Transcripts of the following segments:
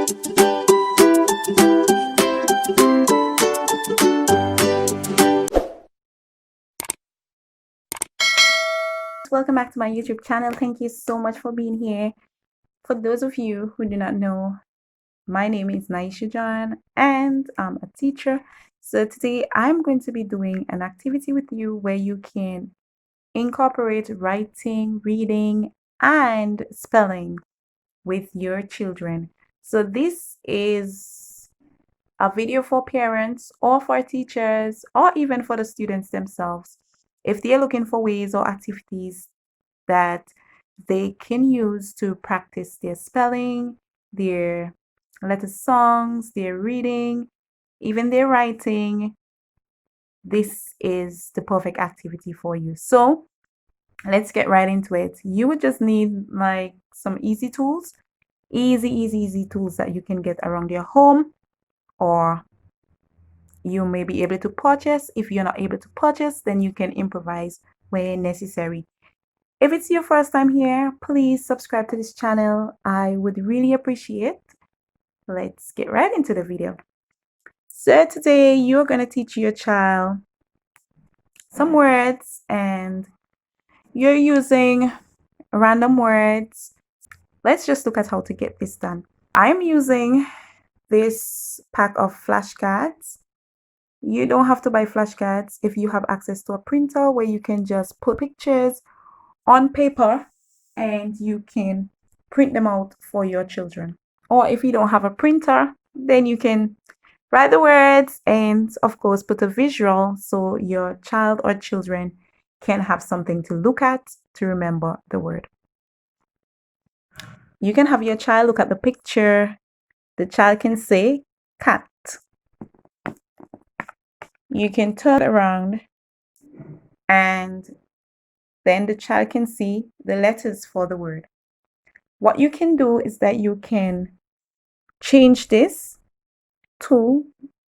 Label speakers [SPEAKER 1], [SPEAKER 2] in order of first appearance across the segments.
[SPEAKER 1] Welcome back to my YouTube channel. Thank you so much for being here. For those of you who do not know, my name is Naisha John and I'm a teacher. So today I'm going to be doing an activity with you where you can incorporate writing, reading, and spelling with your children. So this is a video for parents or for teachers or even for the students themselves. If they're looking for ways or activities that they can use to practice their spelling, their letter songs, their reading, even their writing, this is the perfect activity for you. So let's get right into it. You would just need like some easy tools, easy tools that you can get around your home, or you may be able to purchase. If you're not able to purchase, then you can improvise where necessary. If it's your first time here, please subscribe to this channel. I would really appreciate. Let's get right into the video. So today you're going to teach your child some words and you're using random words. Let's just look at how to get this done. I'm using this pack of flashcards. You don't have to buy flashcards if you have access to a printer where you can just put pictures on paper and you can print them out for your children. Or if you don't have a printer, then you can write the words and of course put a visual so your child or children can have something to look at to remember the word. You can have your child look at the picture. The child can say cat. You can turn it around and then the child can see the letters for the word. What you can do is that you can change this to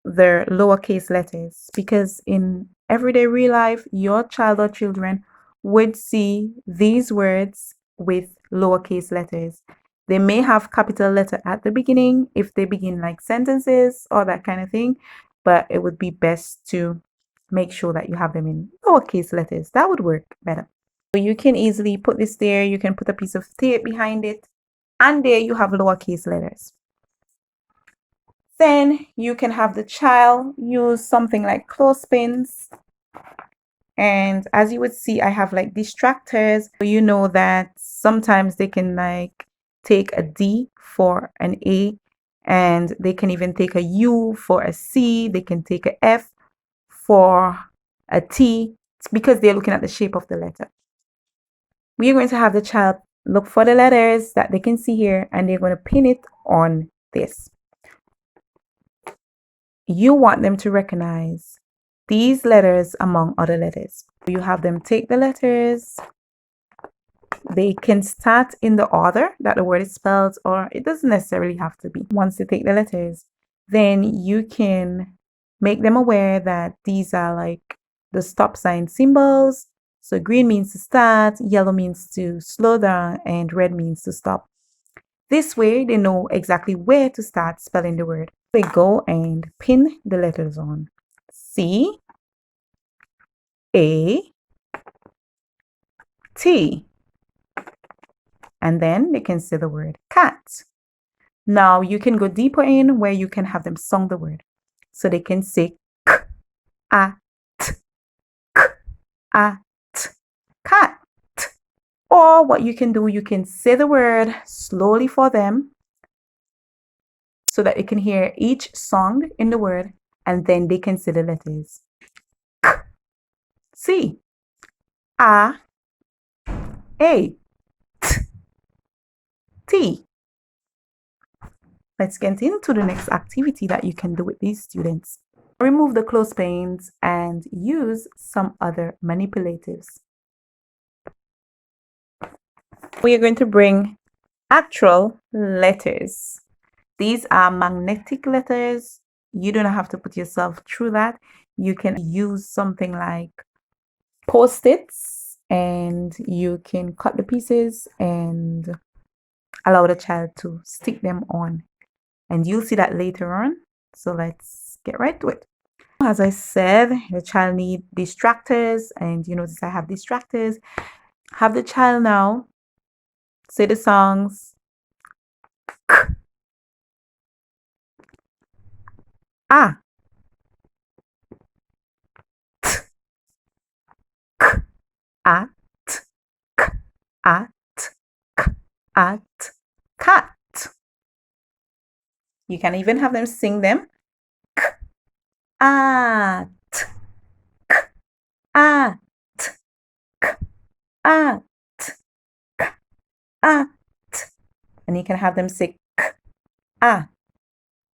[SPEAKER 1] the lowercase letters, because in everyday real life, your child or children would see these words with lowercase letters. They may have capital letter at the beginning if they begin like sentences or that kind of thing, but it would be best to make sure that you have them in lowercase letters. That would work better. So you can easily put this there. You can put a piece of tape behind it, and there you have lowercase letters. Then you can have the child use something like clothespins. And as you would see, I have like distractors. You know that sometimes they can like take a D for an A, and they can even take a U for a C. They can take a F for a T. It's because they're looking at the shape of the letter. We are going to have the child look for the letters that they can see here, and they're going to pin it on this. You want them to recognize these letters among other letters. You have them take the letters. They can start in the order that the word is spelled, or it doesn't necessarily have to be. Once they take the letters, then you can make them aware that these are like the stop sign symbols. So green means to start, yellow means to slow down, and red means to stop. This way, they know exactly where to start spelling the word. They go and pin the letters on. C, A, T. And then they can say the word cat. Now you can go deeper in where you can have them song the word. So they can say k, a, t, k, a, t, cat. Or what you can do, you can say the word slowly for them so that they can hear each song in the word, and then they can say the letters. K, C, A, T, T. Let's get into the next activity that you can do with these students. Remove the clothespins and use some other manipulatives. We are going to bring actual letters. These are magnetic letters. You don't have to put yourself through that. You can use something like Post-its and you can cut the pieces and allow the child to stick them on. And you'll see that later on. So let's get right to it. As I said, the child need distractors, and you notice I have distractors. Have the child now say the songs. Ah, t, k, at, k, at, k, at, cat. You can even have them sing them. K, at, k, at, k, at, k, at. And you can have them say k, ah,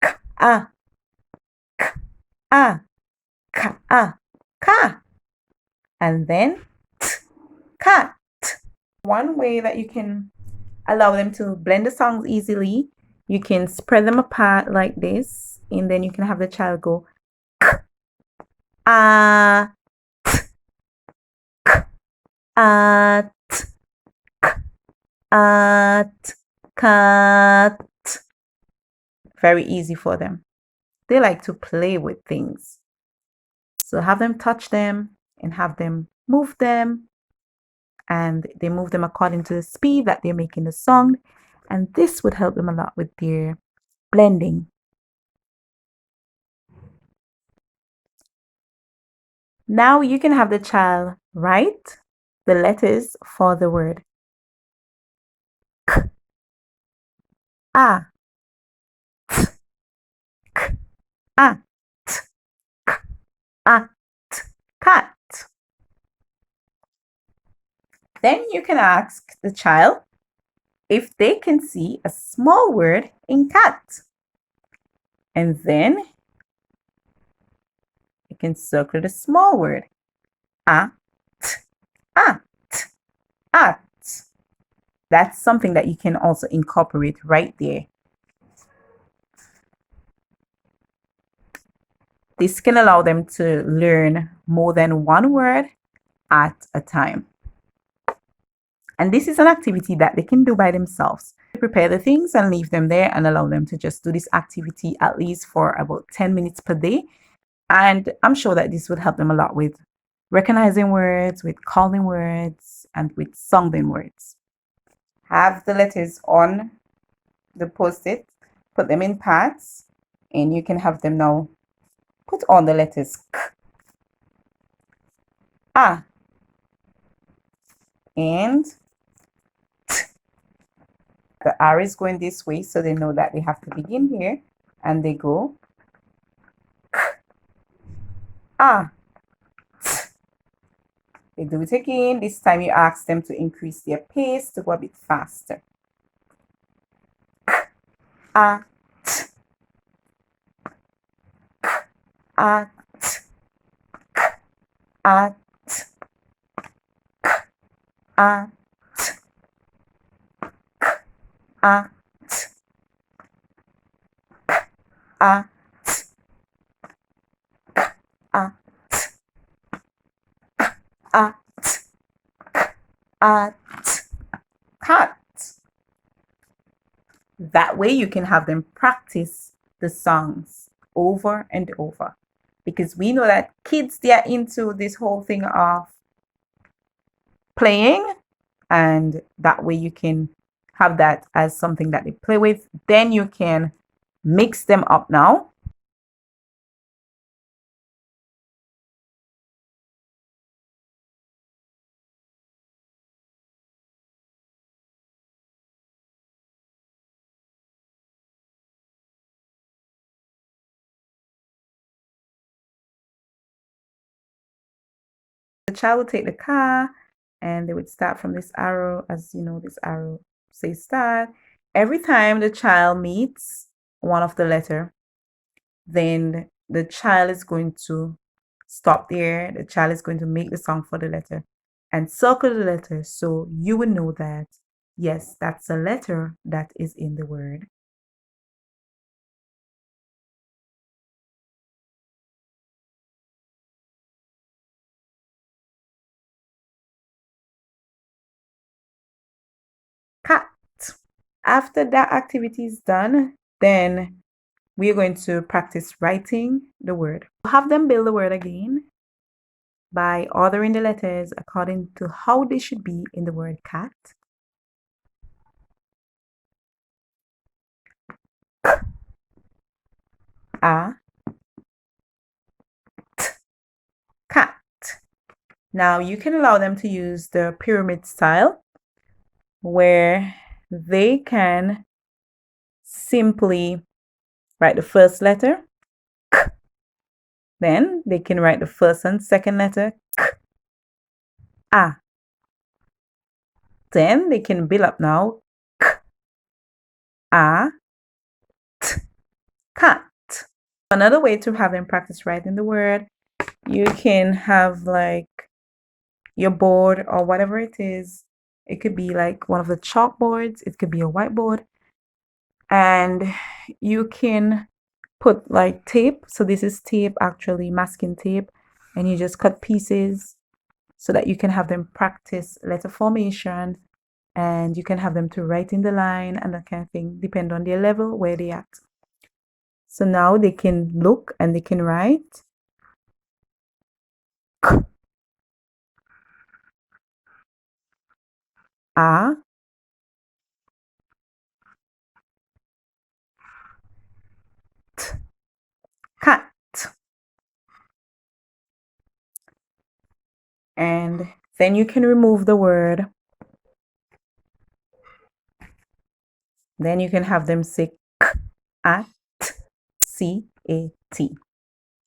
[SPEAKER 1] k, ah, k, ah, ka, ah, ka. And then t, cat. One way that you can allow them to blend the songs easily, you can spread them apart like this, and then you can have the child go k, ah, t, k, ah, t, k, ah, t, cat. Very easy for them. They like to play with things. So have them touch them and have them move them, and they move them according to the speed that they're making the song. And this would help them a lot with their blending. Now you can have the child write the letters for the word k, a, t, k, a, t, k, a, t, cat. Then you can ask the child if they can see a small word in cat. And then you can circle the small word a, t, a, t, at. That's something that you can also incorporate right there. This can allow them to learn more than one word at a time. And this is an activity that they can do by themselves. Prepare the things and leave them there and allow them to just do this activity at least for about 10 minutes per day. And I'm sure that this would help them a lot with recognizing words, with calling words, and with sounding words. Have the letters on the post-it, put them in parts, and you can have them now put on the letters k, a, and t. The R is going this way, so they know that they have to begin here, and they go k, a, t. They do it again. This time you ask them to increase their pace to go a bit faster. K, a, t, k, a, t, k, a, t, k, a, t, k, a, t, k, a, t, k, a, t, at, at, cat. That way you can have them practice the songs over and over, because we know that kids, they are into this whole thing of playing, and that way you can have that as something that they play with. Then you can mix them up now. The child would take the car and they would start from this arrow. As you know, this arrow says start. Every time the child meets one of the letter, then the child is going to stop there. The child is going to make the song for the letter and circle the letter, so you will know that yes, that's a letter that is in the word. Cat. After that activity is done, then we're going to practice writing the word. Have them build the word again by ordering the letters according to how they should be in the word cat. K, a, t, cat. Now you can allow them to use the pyramid style where they can simply write the first letter, k. Then they can write the first and second letter, k, a. Then they can build up now, k, a, t, cat. Another way to have them practice writing the word, you can have like your board or whatever it is. It could be like one of the chalkboards, it could be a whiteboard, and you can put like tape. So this is tape, actually masking tape, and you just cut pieces so that you can have them practice letter formation, and you can have them to write in the line and that kind of thing, depend on their level where they at. So now they can look and they can write k, a, t, cat. And then you can remove the word. Then you can have them say k, a, t, c, a, t.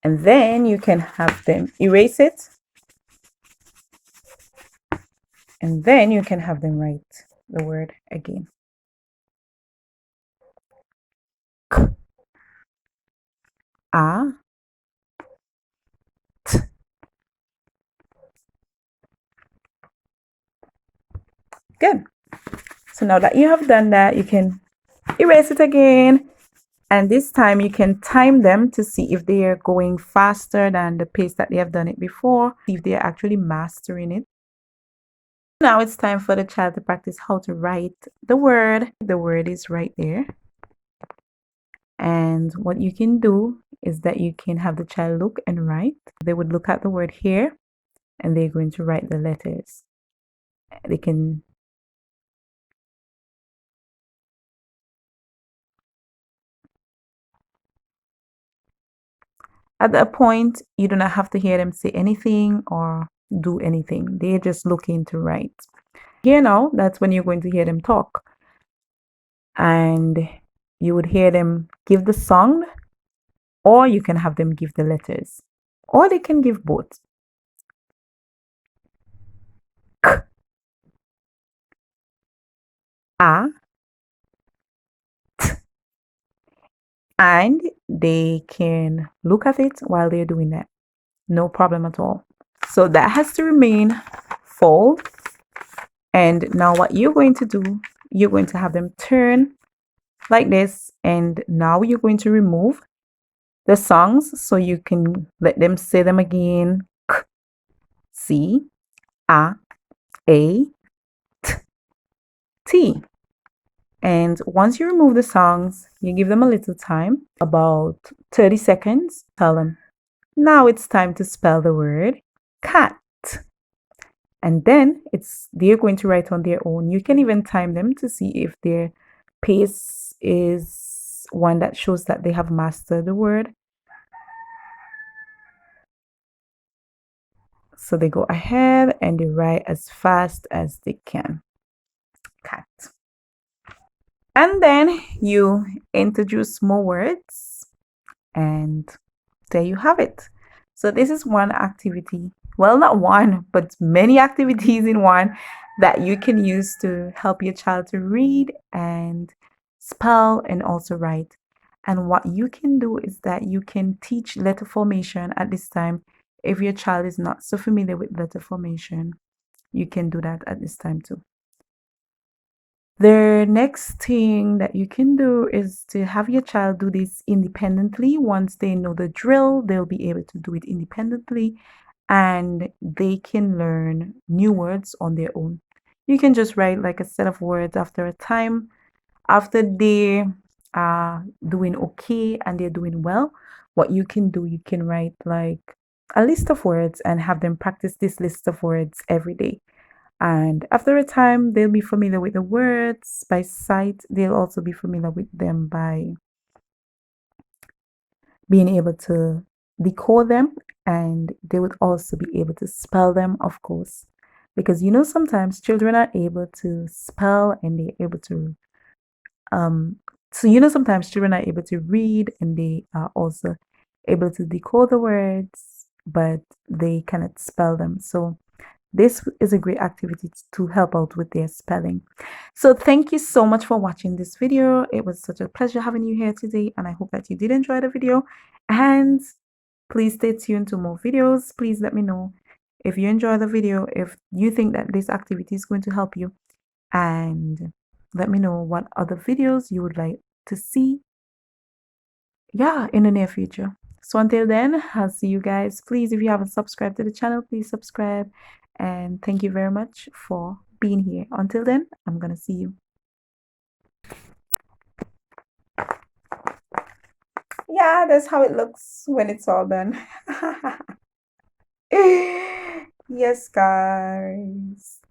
[SPEAKER 1] And then you can have them erase it. And then you can have them write the word again. K, a, t. Good. So now that you have done that, you can erase it again. And this time you can time them to see if they are going faster than the pace that they have done it before, see if they are actually mastering it. Now it's time for the child to practice how to write the word. The word is right there. And what you can do is that you can have the child look and write. They would look at the word here and they're going to write the letters. They can at that point, you do not have to hear them say anything or do anything. They're just looking to write. Here now, that's when you're going to hear them talk. And you would hear them give the sound, or you can have them give the letters, or they can give both. K, a, t. And they can look at it while they're doing that. No problem at all. So that has to remain fold. And now what you're going to do, you're going to have them turn like this. And now you're going to remove the songs so you can let them say them again. K, C, A, A, T, T. And once you remove the songs, you give them a little time, about 30 seconds. Tell them, now it's time to spell the word cat. And then they're going to write on their own. You can even time them to see if their pace is one that shows that they have mastered the word. So they go ahead and they write as fast as they can. Cat. And then you introduce more words, and there you have it. So this is one activity, well, not one, but many activities in one that you can use to help your child to read and spell and also write. And what you can do is that you can teach letter formation at this time. If your child is not so familiar with letter formation, you can do that at this time too. The next thing that you can do is to have your child do this independently. Once they know the drill, they'll be able to do it independently and they can learn new words on their own. You can just write like a set of words after a time. After they are doing okay and they're doing well, what you can do, you can write like a list of words and have them practice this list of words every day. And after a time, they'll be familiar with the words by sight. They'll also be familiar with them by being able to decode them, and they would also be able to spell them, of course. Because sometimes children are able to spell and they're able to so sometimes children are able to read and they are also able to decode the words, but they cannot spell them. So this is a great activity to help out with their spelling. So thank you so much for watching this video. It was such a pleasure having you here today, and I hope that you did enjoy the video. And please stay tuned to more videos. Please let me know if you enjoy the video, if you think that this activity is going to help you, and let me know what other videos you would like to see, yeah, in the near future. So until then, I'll see you guys. Please, if you haven't subscribed to the channel, please subscribe. And thank you very much for being here. Until then, I'm going to see you. Yeah, that's how it looks when it's all done. Yes, guys.